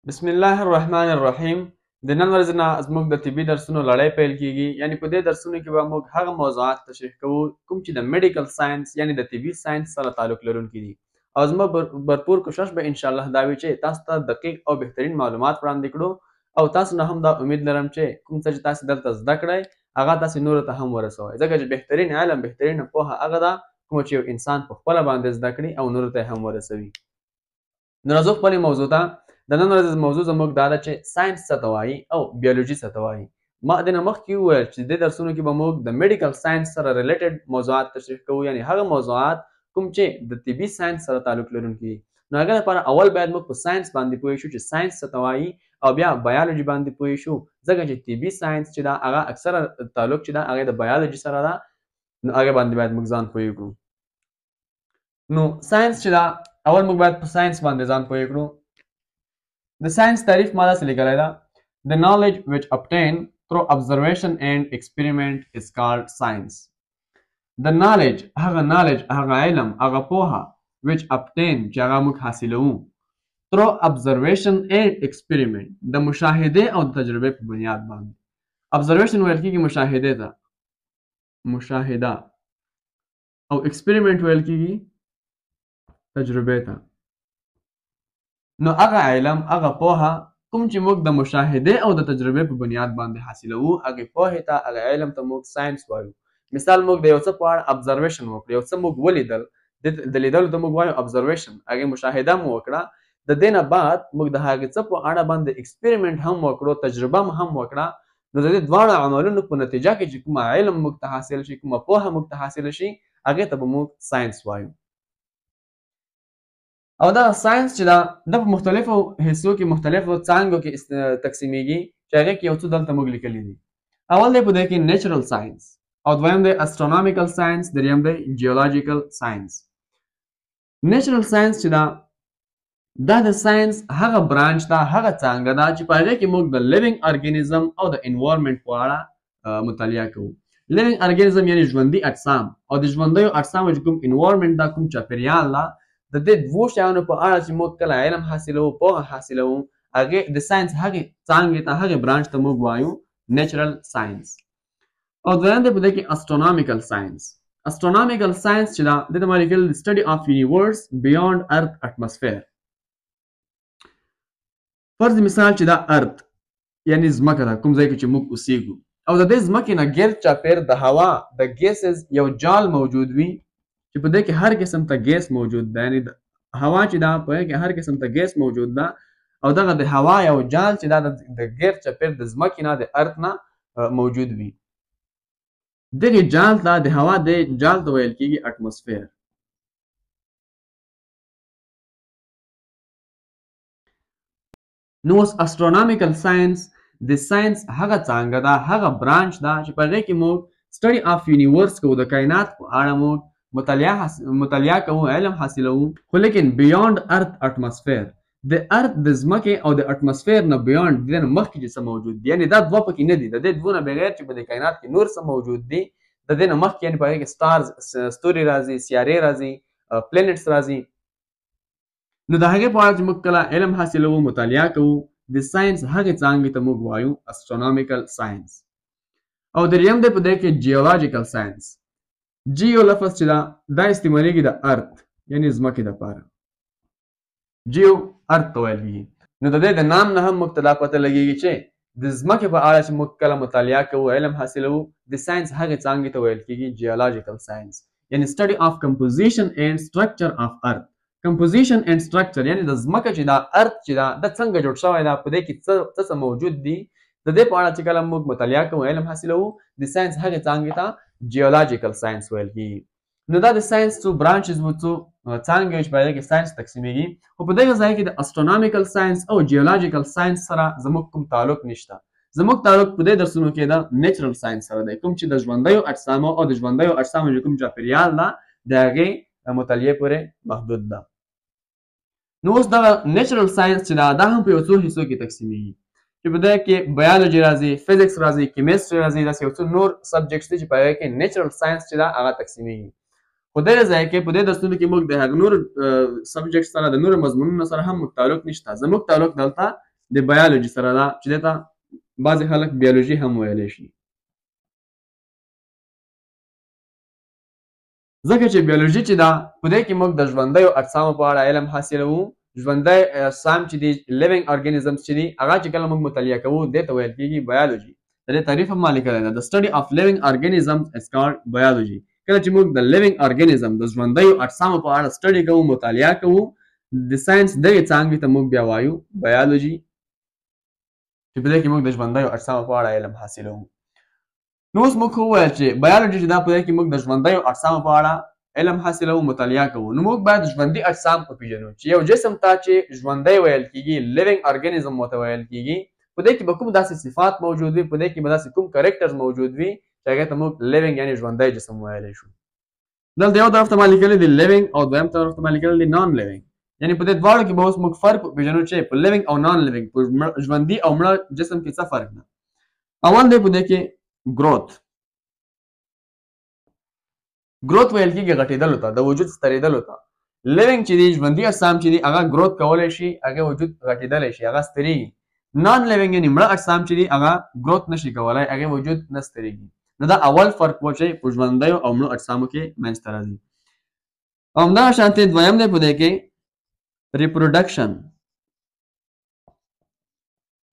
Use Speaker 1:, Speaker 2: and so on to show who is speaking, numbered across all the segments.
Speaker 1: بسم الله الرحمن الرحیم. د نن ورځې نه زموږ د طبي درسونو لړۍ پیل کیږي. یعنی په دې درسونو کې به موږ هغه موضوعات تشریح کوو کوم چې د میډیکل ساينس یعنی د طبي ساينس سره تعلق لرونکي دي، او زموږ भरपूर کوشش به ان شاء الله دا وي چې تاسو ته دقیق او بهترین معلومات وړاندې کړو، او تاسو نه هم دا امید لرم چې کوم څه چې تاسو دلته زده کړئ هغه تاسو نور ته هم ورسوئ، ځکه چې بهترین علم بهترین پوهه هغه ده کوم چې یو انسان په خپل باندې زده کړي او نور ته هم ورسوي. نو راځو خپل موضوع ته. د نن ورځې موضوع زموږ دا ده چې ساينس څه ته وایي او بیولوژي څه ته وایي. ما د نه مخکې وویل چې د درسونو کې به موږ د میډیکل ساينس سره ریلیټډ موضوعات تشریح کوو، یعنی هغه موضوعات کوم چې د طبي ساينس سره تعلق لرونکي دي. نو هغه لپاره اول باید موږ په ساينس باندې پوه شو چې ساينس څه ته وایي، او بیا بیولوژي باندې پوه شو، ځکه چې طبي ساينس چې دا هغه اکثره تعلق چې دا هغه د بیولوژي سره ده، نو هغه باندې باید موږ ځان پوه کړو. نو ساينس چې دا اول موږ باید په ساينس باندې ځان پوه کړو. The science تعریف ما داسې لیکلی ده: The knowledge which obtained through observation and experiment is called science. The knowledge هغه علم هغه پوهه which obtained چې هغه موږ حاصلوو through observation and experiment د مشاهده او د تجربې په بنیاد باندې. observation ویل کېږي مشاهده ته، مشاهده، او experiment ویل کېږي تجربې ته. نو هغه علم هغه پوهه کوم چې موږ د مشاهده او د تجربې په بنیاد باندې حاصلوو، هغه پوهې ته هغه علم ته موږ ساينس وایو. مثال موږ د یو څه په اړه ابزرویشن وکړو، یو څه موږ ولیدل، د لیدلو ته موږ وایو ابزرویشن، هغه مشاهده مو وکړه. د دې نه بعد موږ د هغه څه په اړه باندې ایکسپریمنټ هم وکړو، تجربه هم وکړه. نو د دې دواړو عملونو په نتیجه کې چې کوم علم موږ ته حاصل شي، کوم پوهه موږ ته حاصل شي، هغه ته به موږ ساينس وایو. او دا ساينس چې دا د مختلفو حصو کې مختلفو څانګو کې تقسیمیږي، چې هغه کې یو څه دلته موږ لیکلي دي. اول دی په دې کې نیچرل ساينس، او دویم دی استرونامیکل ساينس، دریم دی جیولوژیکل ساينس. نیچرل ساينس چې دا د ساينس هغه برانچ ده، هغه څانګه ده چې په هغه کې موږ د لیوینګ ارګانیزم او د انوایرمنټ په اړه مطالعه کوو. لیوینګ ارګانیزم یعنی ژوندي اجسام، او د ژوندیو اجسامو چې کوم انوایرمنټ ده، کوم چاپیریال ده، د دې دوو شیانو په اړه چې موږ کله علم حاصلوو، پوهه حاصلوو، هغې د ساينس هغې څانګې ته، هغې برانچ ته موږ وایو نیچرل ساينس. او دویم دی په دې کې اسټرونامیکل ساينس. اسټرونامیکل ساينس چې دا د ما لیکل د سټډي اف یونیورس بیونډ ارث اټماسفیر. فرض مثال چې دا ارث یعنی ځمکه ده، کوم ځای کې چې موږ اوسېږو، او د دې ځمکې نه ګرد چاپېر د هوا د ګیسز یو جال موجود وي، چې په دې کې هر قسم ته ګیس موجود ده، یعنی هوا چې دا په کې هر قسم ته ګیس موجود ده، او دغه د هوا یو جال چې دا د ګرد چاپېر د ځمکې نه د ارث نه موجود وي، دغه جال ته د هوا د جال ته ویل کېږي اټماسفیر. نو اوس اسټرونامیکل ساينس د ساينس هغه څانګه ده، هغه برانچ ده چې په هغې کې موږ سټډي اف یونیورس کوو، د کائنات په اړه موږ مطالعه کوو، علم حاصلوو، خو لیکن بیونډ ارث اټماسفیر، د ارث د ځمکې او د اټماسفیر نه بیونډ، د دې نه مخکې چې څه موجود دي، یعنی دا دوه پکې نه دي، د دې دوه نه بغیر چې په دې کائنات کې نور څه موجود دي، د دې نه مخکې یعنی په هغې کې سټارز، ستوري راځي، سیارې راځي، پلینټس راځي. نو د هغې په اړه چې موږ کله علم حاصلوو، مطالعه کوو، د ساينس هغې څانګې ته موږ وایو اسټرونامیکل ساينس. او دریم دی په دې کې جیولوژیکل ساينس. جیو لفظ چې دا استعمالیږي د ارث یعنی ځمکې دپاره، جیو ارث ته ویل کېږي. نو د دې د نام نه هم موږ ته دا پته لګېږي چې د ځمکې په اړه چې موږ کله مطالعه کوو، علم حاصلوو، د ساينس هغې څانګې ته ویل کېږي جیولوژیکل ساينس، یعنی سټډي اف کمپوزیشن اینډ سټرکچر اف ارث. کمپوزیشن اینډ سټرکچر یعنی د ځمکه چې دا ارث چې دا څنګه جوړ شوی ده، په دې کې څه موجود دي، د دې په اړه چې کله موږ مطالعه کوو، علم حاصلوو، د ساينس هغې څانګې ته جیولوژیکل ساينس ویل کېږي. نو دا د ساينس څو برانچز وو، څو څانګې چې په هغې کې ساينس تقسیمیږي، خو په دغه ځای کې د اسټرونامیکل ساينس او جیولوژیکل ساينس سره زموږ کوم تعلق نشته. زموږ تعلق په دې درسونو کې د نیچرل ساينس سره دی، کوم چې د ژوندیو اجسامو او د ژوندیو اجسامو چې کوم چاپیریال ده، د هغې مطالعې پورې محدود ده. نو اوس دغه نیچرل ساينس چې دا هم په یو څو حصو کې تقسیمیږي، چې په دې کې بیولوژي راځي، فزیکس راځي، کیمستري راځي، داسې یو څه نور سبجیکټس دي چې په هغې کې نیچرل ساينس چې دا هغه تقسیمیږي. خو دغه ځای کې په دې درسونو کې موږ د هغه نور سبجیکټس سره، د نورو مضمونونو سره هم موږ تعلق نشته. زموږ تعلق دلته د بایولوژي سره ده چې دې ته بعضې خلک بیولوژي هم ویلی شي. ځکه چې بیولوژي چې ده په دې کې موږ د ژوندیو اجسامو په اړه علم حاصلوو. ژوندی اجسام چې دي لیوینګ ارګانیزمز چې دي هغه چې کله موږ مطالعه کوو دې ته ویل کېږي بایولوژي. د دې تعریف هم ما لیکلی ده. د سټډي اف لیوینګ ارګانیزمز از کالډ بایولوژي. کله چې موږ د لیوینګ ارګانیزم د ژوندیو اجسامو په اړه سټډي کوو مطالعه کوو د ساینس دغې څانګې ته موږ بیا وایو بایولوژي چې په دې کې موږ د ژوندیو اجسامو په اړه علم حاصلوو. نو اوس موږ وویل چې بایولوژي چې دا په دې کې موږ د ژوندیو اجسامو په اړه علم حاصلوو مطالعه کوو. نو موږ باید ژوندي اجسام وپېژنو چې یو جسم ته چې ژوندی ویل کېږي لیوینګ ارګانیزم ورته ویل کېږي په دې کې به کوم داسې صفات موجود وي په دې کې به داسې کوم کرکټرز موجود وي چې هغې ته موږ لیوینګ یعنې ژوندی جسم ویلی شو. دلته یو طرف ته ما لیکلی دی لیوینګ او دویم طرف ته ما لیکلی دی نان لیوینګ. یعنې په دې دواړو کې به اوس موږ فرق وپېژنو چې په لیوینګ او نان لیوینګ په ژوندي او مړه جسم کې څه فرق ده. اول دی په دې کې ګروت. ګروت ویل کېږي غټېدلو ته د وجود سترېدلو ته. لیوینګ چې دی ژوندي اجسام چې دي هغه ګروت کولی شي هغې وجود غټېدلی شي هغه سترېږي. نان لیوینګ یعنې مړه اجسام چې دي هغه ګروت نشي کولی هغې وجود نه سترېږي. نو دا اول فرق و چې په ژوندیو او مړو اجسامو کې منځته راځي. او همدغه شانتې دویم دی په دې کې ریپروډکشن.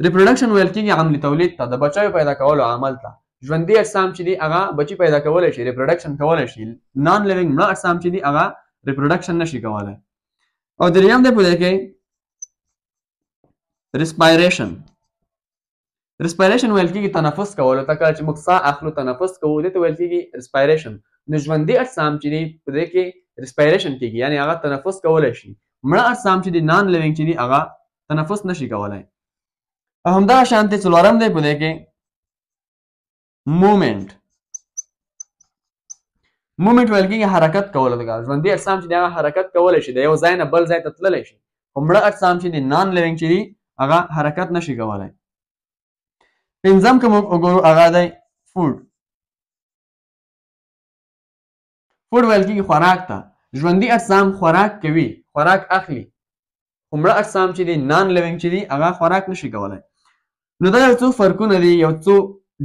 Speaker 1: ریپروډکشن ویل کېږي عملي تولید ته د بچیو پیدا کولو عمل ته. ژوندي اجسام چې دي هغه بچي پیدا کولی شي ریپروډکشن کولی شي. نان لیوینګ مړه اجسام چې دي هغه ریپروډکشن نشي کولی. او دریم دی په دې کې ریسپایریشن. ریسپایریشن ویل کېږي تنفس کولو ته. کله چې موږ ساه اخلو تنفس کوو دې ته ویل کېږي ریسپایریشن. نو ژوندي اجسام چې دي په دې کې ریسپایریشن کېږي یعنې هغه تنفس کولی شي. مړه اجسام چې دي نان لیوینګ چې دي هغه تنفس نشي کولی. او همدغه شانتې څلورم دی په دې کې مومنټ. مومنټ ویل کېږي حرکت کولو ته. ژوندي اجسام چې دي هغه حرکت کولی شي د یو ځای نه بل ځای ته تللی شي. خو مړه اجسام چې دي نان لیوینګ چې دي هغه حرکت نشي کولی. پنځم که موږ وګورو هغه دی فوډ. فوډ ویل کېږي خوراک ته. ژوندي اجسام خوراک کوي خوراک اخلي خو مړه اجسام چې دي نان لیوینګ چې دي هغه خوراک نشي کولی. نو دا یو څو فرقونه دي یو څو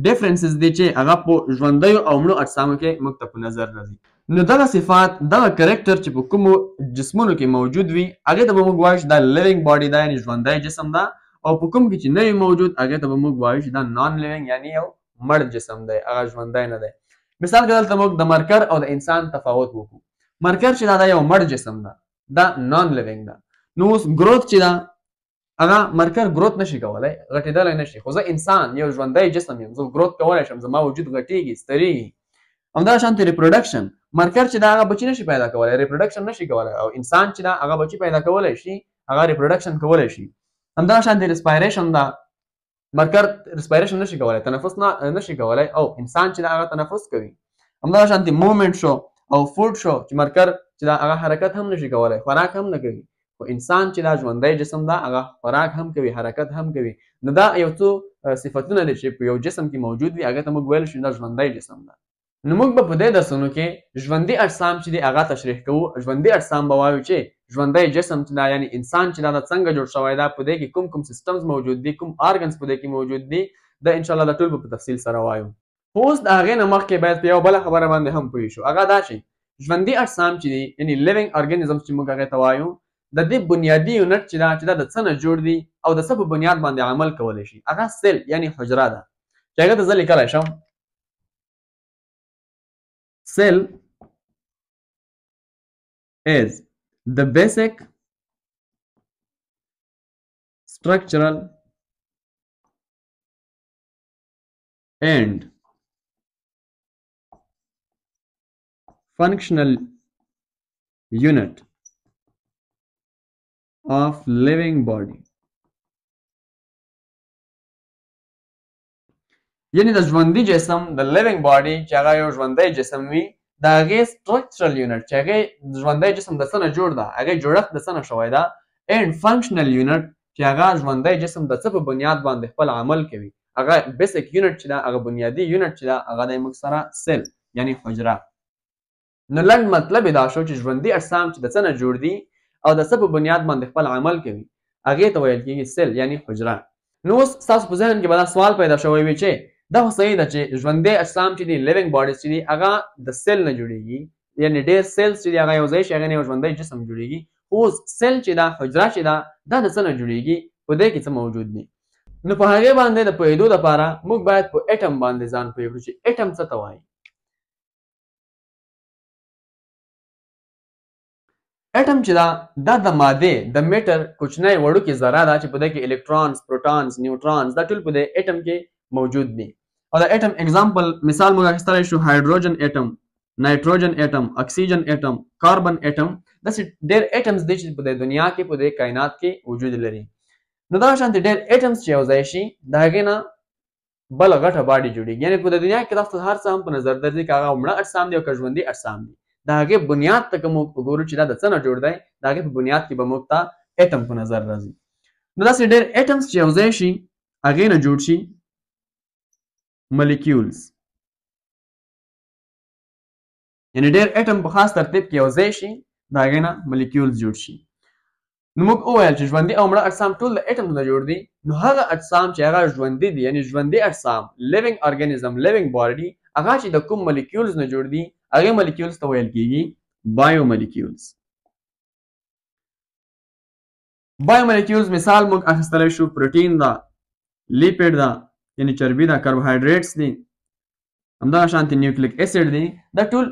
Speaker 1: ډیفرنسز دي چې هغه په ژوندیو او مړو اجسامو کې موږ ته په نظر راځي. نو دغه صفات دغه کرکټر چې په کومو جسمونو کې موجود وي هغې ته به موږ وایو چې دا لیوینګ باډي ده یعنې ژوندی جسم ده. او په کوم کې چې نه وي موجود هغې ته به موږ وایو چې دا نان لیوینګ یعنې یو مړ جسم دی هغه ژوندی نه دی. مثال که دلته موږ د مرکر او د انسان تفاوت وکړو. مرکر چې دا یو مړ جسم ده دا نان لیوینګ ده. نو اوس ګروت چې ده هغه مرکر ګروت نشي کولی غټېدلی نشي. خو زه انسان یو ژوندی جسم یم زه ګروت کولی شم زما وجود غټېږي سترېږي. همدغه شانتې ریپروډکشن. مرکر چې دا هغه بچي نشي پیدا کولی ریپروډکشن نشي کولی. او انسان چې دا هغه بچي پیدا کولی شي هغه ریپروډکشن کولی شي. همدغه شانتې ریسپایریشن ده. مرکر ریسپایریشن نشي کولی تنفس نشي کولی او انسان چې دا هغه تنفس کوي. همدغه شانتې مومنټ شو او فوډ شو چې مرکر چې دا هغه حرکت هم نشي کولی خوراک هم نه کوي. خو انسان چې دا ژوندی جسم ده هغه خوراک هم کوي حرکت هم کوي. نو دا یو څو صفتونه دي چې په یو جسم کې موجود وي هغې ته موږ ویلی شو دا ژوندی جسم ده. نو موږ به په دې درسونو کې ژوندي اجسام چې دي هغه تشریح کوو. ژوندي اجسام به وایو چې ژوندی جسم چې دا یعنې انسان چې دا څنګه جوړ شوی ده په دې کې کوم کوم سیسټمز موجود دي کوم آرګنز په دې کې موجود دي دا انشاءالله دا ټول به په تفصیل سره وایو. خو اوس د هغې نه مخکې باید په یو بله خبره باندې هم پوه شو. هغه دا چې ژوندي اجسام چې دي یعنې لیوینګ ارګانیزمز چې موږ هغې ته وایو د دې بنیادي یونټ چې دا د څه نه جوړ دي او د څه په بنیاد باندې عمل کولی شي هغه سیل یعنې حجره ده چې هغې ته زه لیکلی شم cell is the basic structural and functional unit of living body. یعنی د ژوندي جسم د لیوینګ باډي چې هغه یو ژوندی جسم وي د هغې سټرکچرل یونټ چې هغې ژوندی جسم د څه نه جوړ ده هغې جوړښت د څه نه شوی ده اینډ فنکشنل یونټ چې هغه ژوندی جسم د څه په بنیاد باندې خپل عمل کوي هغه بیسک یونټ چې ده هغه بنیادي یونټ چې ده هغه دی موږ سره سیل یعنی حجره. نو لنډ مطلب یې دا شو چې ژوندي اجسام چې د څه نه جوړ دي او د څه په بنیاد باندې خپل عمل کوي هغې ته ویل کېږي سیل یعنی حجره. نو اوس ستاسو په ذهن کې به دا سوال پیدا شوی وي چې دا خو صحیح ده چې ژوندی اجسام چې دي لیوینګ باډیز چې دي هغه د سیل نه جوړیږي، یعنې ډېر سیلز چې دي هغه یو ځای شي هغې نه یو ژوندی جسم جوړیږي. اوس سیل چې ده حجره چې ده دا د څه نه جوړیږي، په دې کې څه موجود دي. نو په هغې باندې د پوهېدو دپاره موږ باید په اټم باندې ځان پوه کړو چې اټم څه ته وایي. اټم چې دا د مادې د میټر کوچنی وړوکې ذره ده چې په دې کې الکترونز، پروټونز، نیوټرونز دا ټول په دې اټم کې موجود دي. او د اټم اگزامپل مثال موږ اخیستلی شو هایډروجن اټم، نایټروجن اټم، اکسیجن اټم، کاربن اټم. داسې ډېر اټمز دي چې په دې دنیا کې په دې کائنات کې وجود لري. نو دغه شانتې ډېر اټمز چې یو ځای شي د هغې نه بله غټه باډي جوړېږي. یعنې په دې دنیا کې تاسو هر څه هم په نظر درځي که هغه مړه اجسام دي او که ژوندي اجسام دي. د هغې بنیاد ته که موږ وګورو چې دا د څه نه جوړ دی، د هغې په بنیاد کې به موږ ته اټم په نظر راځي. نو داسې ډېر اټمز چې یو ځای شي هغې نه جوړ شي ملیکیولز. یعنې ډېر اټم په خاص ترتیب کې یو ځای شي د هغې نه ملیکیولز جوړ شي. نو موږ وویل چې ژوندي او مړه اجسام ټول د اټم نه جوړ دي. نو هغه اجسام چې هغه ژوندي دي یعنې ژوندي اجسام لیوینګ ارګانیزم لیوینګ باډي هغه چې د کوم ملیکیولز نه جوړ دي هغې ملیکیولز ته ویل کېږي بایو ملیکیولز. بایو ملیکیولز مثال موږ اخیستلی شو پروټین ده، لیپیډ ده یعنې چربي ده، کاربوهایډریټس دي، همدغه شانتې نیوکلیک اسید دي. دا ټول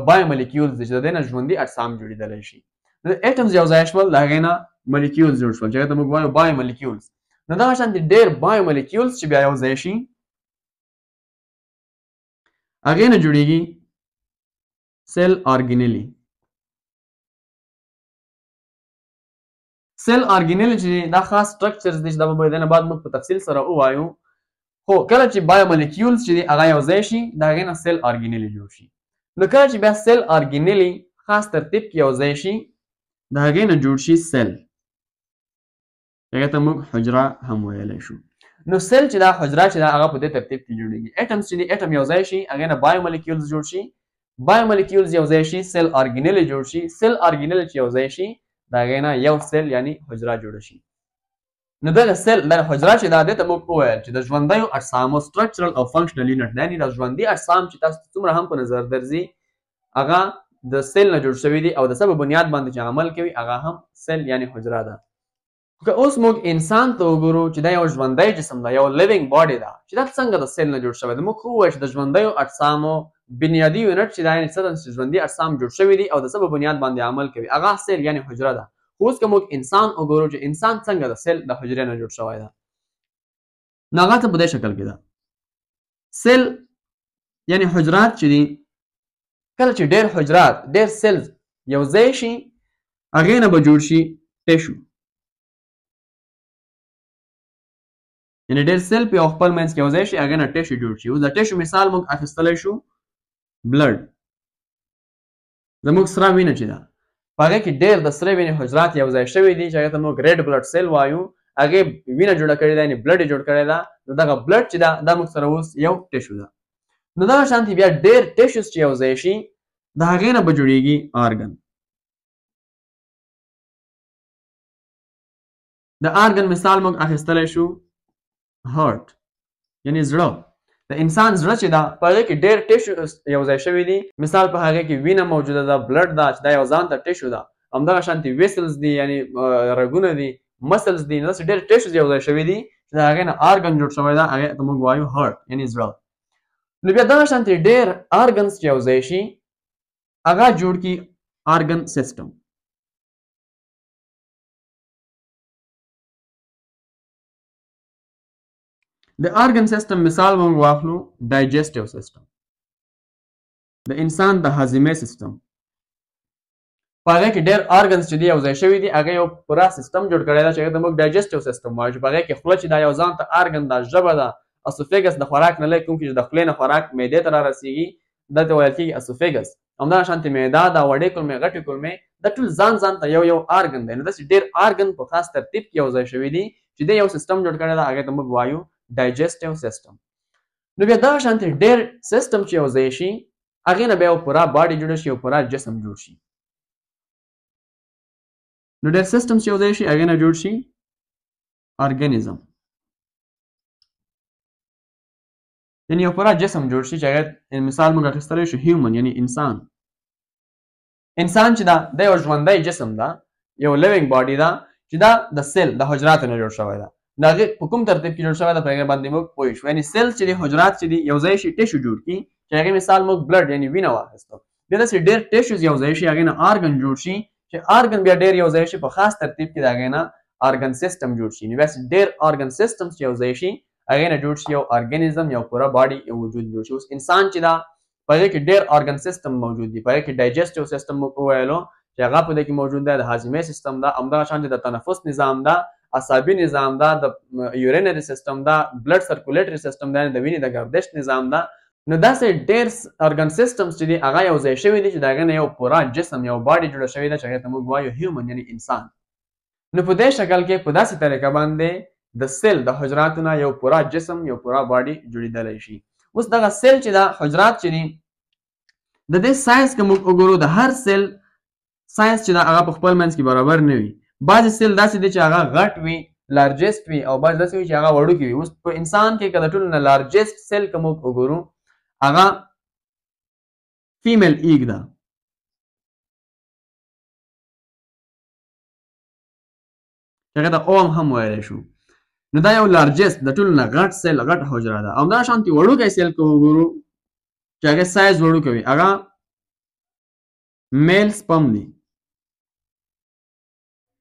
Speaker 1: بایو ملیکیولز دي چې د دې نه ژوندي اجسام جوړېدلی شي. نو اټمز یو ځای شول د هغې نه ملیکیولز جوړ شول چې هغې ته موږ وایو بایو ملیکیولز. نو دغه شانتې ډېر بایو ملیکیولز چې بیا یو ځای شي هغې نه جوړېږي سیل آرګینلي. سیل آرګینلي چې دا خاص سټرکچرز دي چې دا به د نه بعد موږ په تفصیل سره ووایو. خو کله چې بایو ملیکیولز چې دي هغه یو ځای شي د هغې نه سیل آرګینلي جوړ شي. نو کله چې بیا سیل آرګینلي خاص ترتیب کې یو ځای شي د هغې نه جوړ شي سیل، هغې ته موږ حجره هم ویلی شو. نو سیل چې دا حجره چې دا هغه په دې ترتیب کې جوړېږي. اټمز چې دي اټم یو ځای شي هغې نه بایو ملیکیولز جوړ شي، بایو ملیکیولز یو ځای شي سیل آرګینلي جوړ شي، سیل آرګینلي چې یو ځای شي د هغې نه یو سیل یعنې حجره جوړه شي. نو دغه سیل دغه حجره چې دا دې ته موږ وویل چې د ژوندیو اجسامو سټرکچرل او فنکشنل یونټ دی، یعنې د ژوندي اجسام چې تاسو څومره هم په نظر درځي هغه د سیل نه جوړ شوي دي او د څه په بنیاد باندې چې عمل کوي هغه هم سیل یعنې حجره ده. که اوس موږ انسان ته وګورو چې دا یو ژوندی جسم ده، یو لیوینګ باډي ده چې دا څنګه د سیل نه جوړ شوی ده. موږ خو وویل چې د ژوندیو اجسامو بنیادي یونټ چې دا یعنې څه ده چې ژوندي اجسام جوړ شوي دي او د څه په بنیاد باندې عمل کوي هغه سیل یعنې حجره ده. خو اوس که موږ انسان وګورو چې انسان څنګه د سیل د حجرې نه جوړ شوی ده، نو هغه ته په دې شکل کې ده. سیل یعنې حجرات چې دي کله چې ډېر حجرات ډېر سیلز یو ځای شي هغې نه به جوړ شي ټیشو. یعنې ډېر سیل په یو خپل منځ کې یو ځای شي هغې نه ټیشو جوړ شي. اوس د ټیشو مثال موږ اخیستلی شو بلډ. زموږ سره وینه چې ده په هغې کې ډېر د سرې وینې حجرات یو ځای شوي دي چې هغې ته موږ ریډ بلډ سیل وایو. هغې وینه جوړه کړې ده یعنې بلډ یې جوړ کړی ده. نو دغه بلډ چې ده دا موږ سره اوس یو ټیشو ده. نو دغه شانتې بیا ډېر ټیشوز چې یو ځای شي د هغې نه به جوړېږي آرګن. د آرګن مثال موږ اخیستلی شو هارټ یعنې زړه. د انسان زړه چې ده په هغې کې ډېر ټیشو یو ځای شوي دي. مثال په هغې کې وینه موجوده ده، بلډ ده چې دا یو ځان ته ټیشو ده، همدغه شانتې ویسلز دي یعنې رګونه دي، مسلز دي. نو داسې ډېر ټیشوز یو ځای شوي دي چې د هغې نه آرګن جوړ شوی ده، هغې ته موږ وایو هارټ یعنې زړه. نو بیا دغه شانتې ډېر آرګنز چې یو ځای شي هغه جوړ کړي آرګن سیسټم. د آرګن سیسټم مثال موږ واخلو ډایجسټیو سیسټم، د انسان د هاضمې سیسټم. په هغې کې ډېر آرګنز چې دي یو ځای شوي دي هغې یو پوره سیسټم جوړ کړی ده چې هغې ته موږ ډایجسټیو سیسټم وایو چې په هغې کې خوله چې دا یو ځان ته آرګن ده، ژبه ده، اسوفیګس د خوراک نه لږ کوم چې د خولې نه خوراک معدې ته رارسېږي دا ته ویل کېږي اسوفیګس. همدغه شانتې معده ده، وړې کولمې، غټې کولمې، دا ټول ځان ځان ته یو یو آرګن دی. نو داسې ډېر آرګن په خاص ترتیب کې یو ځای شوي دي چې دی یو سیسټم جوړ کړی ده هغې ته موږ وایو ډایجسټیو سیسټم. نو بیا دغه شانتې ډېر سیسټم چې یو ځای شي هغې نه بیا یو پوره باډي جوړه شي، یو پوره جسم جوړ شي. نو ډېر سیسټم چې یو ځای شي هغې نه جوړ شي ارګانیزم یعنی یو پوره جسم جوړ شي چې هغه مثال موږ اخیستلی شو هیومن یعنی انسان چې دا د یو ژوندی جسم ده یو لیوینګ باډي ده چې دا د سیل د حجراتو نه جوړ شوی ده د هغې په کوم ترتیب کې جوړ شوی ده په هغې باندې موږ پوه شو یعنې سیل چې دي حجرات چې دي یو ځای شي ټیشو جوړ کړي چې هغې مثال موږ بلډ یعنې وینه واخیستو بیا داسې ډېر ټیشوز یو ځای شي هغې نه آرګن جوړ شي چې آرګن بیا ډېر یو ځای شي په خاص ترتیب کې د هغې نه آرګن سیسټم جوړ شي نو بیا ډېر آرګن سیسټمز چې یو ځای شي هغې نه جوړ شي یو ارګانیزم یو پوره باډي یو وجود جوړ شي اوس انسان چې دا په هغې کې ډېر آرګن سیسټم موجود دي په هغې کې ډایجسټیو سیسټم موږ وویلو چې هغه په دې کې موجود دی د هاضمې سیستم ده همدغه شانتې د تنفس نظام ده عصبي نظام ده د یورینري سیستم ده بلډ سرکولیټري سیستم ده د وینې د ګردش نظام ده نو داسې ډېر ارګن سیسټمز چې دي هغه یو ځای شوي دي چې د هغې نه یو پوره جسم یو باډي جوړه شوې ده چې هغې ته موږ وایو هیومن یعنې انسان نو په دې شکل کې په داسې طریقه باندې د سیل د حجراتو نه یو پوره جسم یو پوره باډي جوړېدلی شي اوس دغه سیل چې ده حجرات چې دي د دې ساینس که موږ وګورو د هر سیل ساینس چې ده هغه په خپل منځ کې برابر نه وي بعضې سیل داسې دي چې هغه غټ وي لارجسټ وي او بعضې داسې وي چې هغه وړوکي وي اوس په انسان کې که د ټولو نه لارجسټ سیل که موږ وګورو هغه فیمیل ایګ ده چې هغې ته اوم هم ویلی شو نو دا یو لارجسټ د ټولو نه غټ سیل غټه حجره ده او همدغه شانتې وړوکی سیل که وګورو چې هغې سایز وړوکی وي هغه میل سپم دی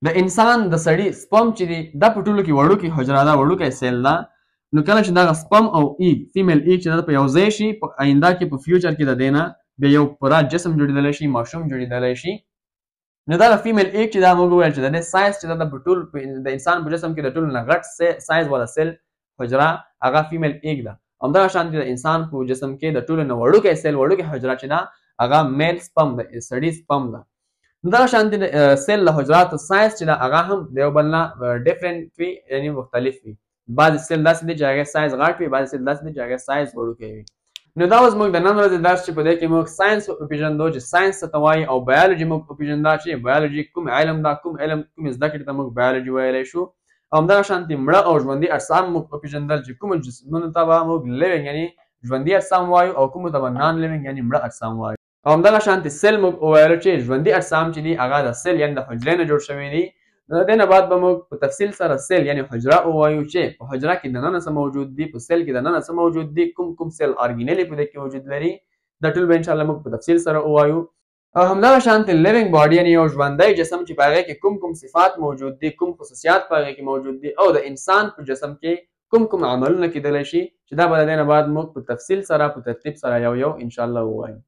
Speaker 1: د انسان د سړي سپم چې دی دا په ټولو کې وړوکی حجره ده وړوکی سیل ده نو کله چې دغه سپم او ایګ فیمیل ایګ چې ده په یو ځای شي په آینده کې په فیوچر کې د دې نه بیا یو پوره جسم جوړېدلی شي ماشوم جوړېدلی شي نو دا د فیمیل ایګ چې دا موږ وویل چې د دې سایز چې ده په ټول د انسان په جسم کې د ټولو نه غټ سایز والا سیل حجره هغه فیمیل ایګ ده همدغه شانتې د انسان په جسم کې د ټولو نه وړوکی سیل وړوکی حجره چې ده هغه میل سپم ده سړي سپم ده دغه شانتې د سیل د حجراتو سایز چې ده هغه هم د یو بل نه ډفرنټ وي یعنې مختلف وي بعضې سیل داسې دي چې هغې سایز غټ وي بعضې سیل داسې دي چې هغې سایز وړوکی وي نو دا اوس موږ د نن ورځې درس چې په دې کې موږ ساینس وپېژندو چې ساینس څه ته وایي او بایولوژي موږ وپېژنده چې بایولوژي کوم علم ده کوم زده کړې ته موږ بایولوژي ویلی شو او همدغه شانتې مړه او ژوندي اجسام موږ وپېژندل چې کومو جسمونو ته به موږ لیوینګ یعنې ژوندي اجسام وایو او کومو ته به نان لیوینګ یعنې مړه اجسام وایو او همدغه شانتې سیل موږ وویلو چې ژوندي اجسام چې دي هغه د سیل یعنې د حجرې نه جوړ شوي دي د دې نه بعد به موږ په تفصیل سره سیل یعنې حجره ووایو چې په حجره کې دننه څه موجود دي په سیل کې دننه څه موجود دي کوم سیل ارګینلې په دې کې وجود لري دا ټول به انشاءالله موږ په تفصیل سره ووایو او همدغه شانتې لیوینګ باډي یعنې یو ژوندی جسم چې په هغې کې کوم صفات موجود دي کوم خصوصیات په هغې کې موجود دي او د انسان په جسم کې کوم عملونه کېدلی شي چې دا به د دې نه بعد موږ په تفصیل سره په ترتیب سره یو انشاءالله ووایو